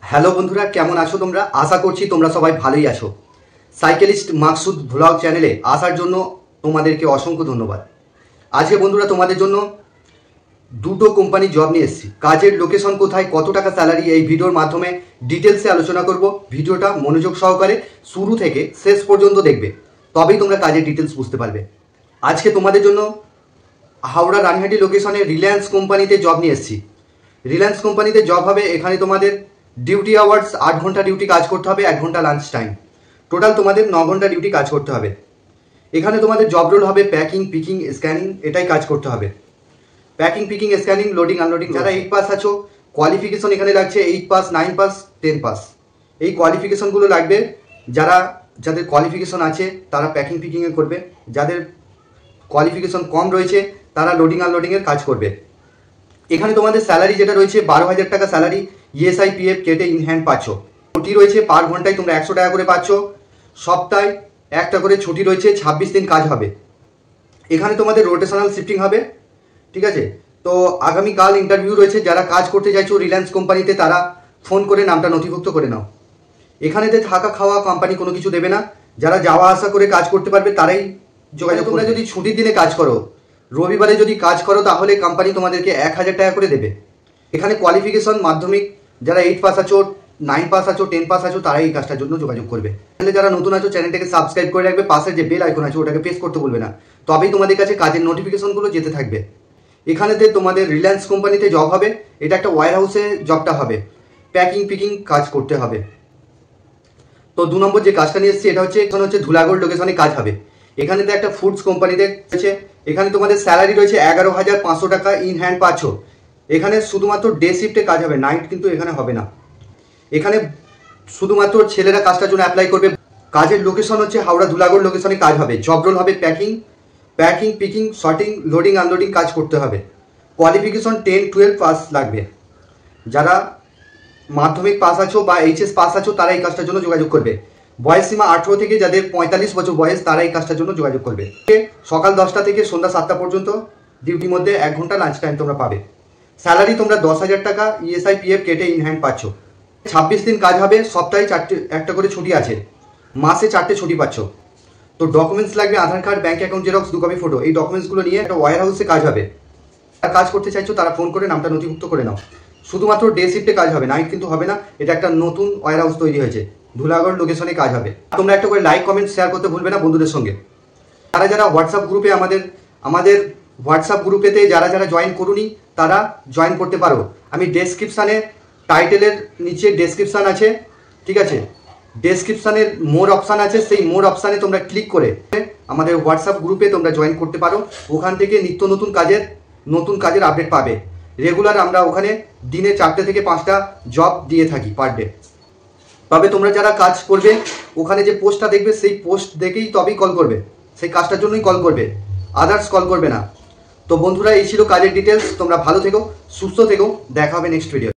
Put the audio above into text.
Hello বন্ধুরা, কেমন আছো তোমরা? আশা করছি তোমরা সবাই ভালোই আছো। সাইকেলিস্ট মাকসুদ ভ্লগ চ্যানেলে আসার জন্য তোমাদেরকে অসংখ্য ধন্যবাদ। আজকে বন্ধুরা তোমাদের জন্য দুটো কোম্পানি জব নিয়ে এসেছি। কাজের লোকেশন কোথায়, কত টাকা স্যালারি, এই ভিডিওর মাধ্যমে ডিটেলসে আলোচনা করব। ভিডিওটা মনোযোগ সহকারে শুরু থেকে শেষ পর্যন্ত দেখবে, তবেই তোমরা কাজের ডিটেলস বুঝতে পারবে। আজকে তোমাদের জন্য হাওড়া রানীহাটি লোকেশনে রিলায়েন্স কোম্পানিতে জব নিয়ে এসেছি। রিলায়েন্স কোম্পানিতে জব হবে। এখানে তোমাদের ডিউটি আওয়ার্স 8 ঘন্টা ডিউটি কাজ করতে হবে, 1 ঘন্টা লাঞ্চ টাইম। টোটাল তোমাদের 9 ঘন্টা ডিউটি কাজ করতে হবে। এখানে তোমাদের জব রোল হবে প্যাকিং, পিকিং, স্ক্যানিং, এটাই কাজ করতে হবে। Packing, picking, scanning, loading, unloading. যারা 8 পাস আছো, কোয়ালিফিকেশন এখানে লাগছে 8 পাস, 9 পাস, 10 পাস। এই কোয়ালিফিকেশনগুলো লাগবে। যাদের কোয়ালিফিকেশন আছে তারা প্যাকিং, পিকিংয়ে করবে। যাদের কোয়ালিফিকেশন কম রয়েছে তারা লোডিং, আনলোডিংয়ের কাজ করবে। এখানে তোমাদের স্যালারি যেটা রয়েছে 12,000 টাকা স্যালারি, ইএসআই পিএফ কেটে ইন হ্যান্ড পাচ্ছ। ছুটি রয়েছে পার ঘন্টায় তোমরা 100 টাকা করে পাচ্ছ। সপ্তাহে একটা করে ছুটি রয়েছে, 26 দিন কাজ হবে। এখানে তোমাদের রোটেশনাল শিফটিং হবে, ঠিক আছে? তো আগামীকাল ইন্টারভিউ রয়েছে। যারা কাজ করতে চাইছো রিলায়েন্স কোম্পানিতে তারা ফোন করে নামটা নথিভুক্ত করে নাও। এখানেতে থাকা খাওয়া কোম্পানি কোনো কিছু দেবে না। যারা যাওয়া আসা করে কাজ করতে পারবে তারাই যোগাযোগ। তোমরা যদি ছুটির দিনে কাজ করো, রবিবারে যদি কাজ করো, তাহলে কোম্পানি তোমাদেরকে 1,000 টাকা করে দেবে। এখানে কোয়ালিফিকেশন মাধ্যমিক, যারা 8 পাস আছো, 9 পাস আছো, 10 পাস আছো, তারা এই কাজটার জন্য যোগাযোগ করবে। তাহলে যারা নতুন আছো চ্যানেলটাকে সাবস্ক্রাইব করে রাখবে, পাশের যে বেল আইকন আছে ওটাকে প্রেস করতে বলবে না, তবেই তোমাদের কাছে কাজের নোটিফিকেশনগুলো যেতে থাকবে। এখানেতে তোমাদের রিলায়েন্স কোম্পানিতে জব হবে। এটা একটা ওয়্যার হাউসে জবটা হবে, প্যাকিং, পিকিং কাজ করতে হবে। তো 2 নম্বর যে কাজটা নিয়ে এসেছি এটা হচ্ছে ধুলাগড় লোকেশনে কাজ হবে। এখানেতে একটা ফুডস কোম্পানিতে রয়েছে। এখানে তোমাদের স্যালারি রয়েছে 11,500 টাকা ইন হ্যান্ড পাচ্ছ। এখানে শুধুমাত্র ডে শিফটে কাজ হবে, নাইট কিন্তু এখানে হবে না। এখানে শুধুমাত্র ছেলেরা কাজটার জন্য অ্যাপ্লাই করবে। কাজের লোকেশন হচ্ছে হাওড়া ধুলাগড় লোকেশনে কাজ হবে। জব রোল হবে packing, picking, sorting, loading, unloading কাজ করতে হবে। কোয়ালিফিকেশন 10-12 পাস লাগবে। যারা মাধ্যমিক পাস আছো বা এইচএস পাস আছো তারা এই কাজটার জন্য যোগাযোগ করবে। বয়স সীমা 18 থেকে যাদের 45 বছর বয়স তারা এই কাজটার জন্য যোগাযোগ করবে। সকাল 10টা থেকে সন্ধ্যা 7টা পর্যন্ত ডিউটির মধ্যে 1 ঘন্টা লাঞ্চ টাইম তোমরা পাবে। স্যালারি তোমরা 10,000 টাকা ইএসআই পিএফ কেটে ইন হ্যান্ড পাচ্ছ। 26 দিন কাজ হবে। সপ্তাহে একটা করে ছুটি আছে। মাসে 4টে ছুটি পাচ্ছ। তো ডকুমেন্টস লাগবে Aadhaar card, bank account xerox, 2 copy photo. এই ডকুমেন্টসগুলো নিয়ে একটা ওয়্যার হাউসে কাজ হবে। যারা কাজ করতে চাইছো তারা ফোন করে নামটা নথিভুক্ত করে নাও। শুধুমাত্র ডে শিফটে কাজ হবে, নাইট কিন্তু হবে না। এটা একটা নতুন ওয়্যার হাউস তৈরি হয়েছে, ধুলাগড় লোকেশনে কাজ হবে। তোমরা একটা করে লাইক, কমেন্ট, শেয়ার করতে ভুলবে না বন্ধুদের সঙ্গে। যারা হোয়াটসঅ্যাপ গ্রুপে আমাদের হোয়াটসঅ্যাপ গ্রুপেতে যারা জয়েন করুনি তারা জয়েন করতে পারো। আমি ডেসক্রিপশানে, টাইটেলের নিচে ডেসক্রিপশান আছে, ঠিক আছে? ডেসক্রিপশানের মোর অপশান আছে, সেই মোর অপশানে তোমরা ক্লিক করে আমাদের হোয়াটসঅ্যাপ গ্রুপে তোমরা জয়েন করতে পারো। ওখান থেকে নিত্য নতুন কাজের আপডেট পাবে। রেগুলার আমরা ওখানে দিনে 4টে থেকে 5টা জব দিয়ে থাকি পার ডে। তবে তোমরা যারা কাজ করবে ওখানে যে পোস্টটা দেখবে সেই পোস্ট দেখেই তবেই কল করবে, সেই কাজটার জন্যই কল করবে, আদার্স কল করবে না। তো বন্ধুরা, এই ছিল কাজের ডিটেলস। তোমরা ভালো থেকো, সুস্থ থেকো, দেখা হবে নেক্সট ভিডিও।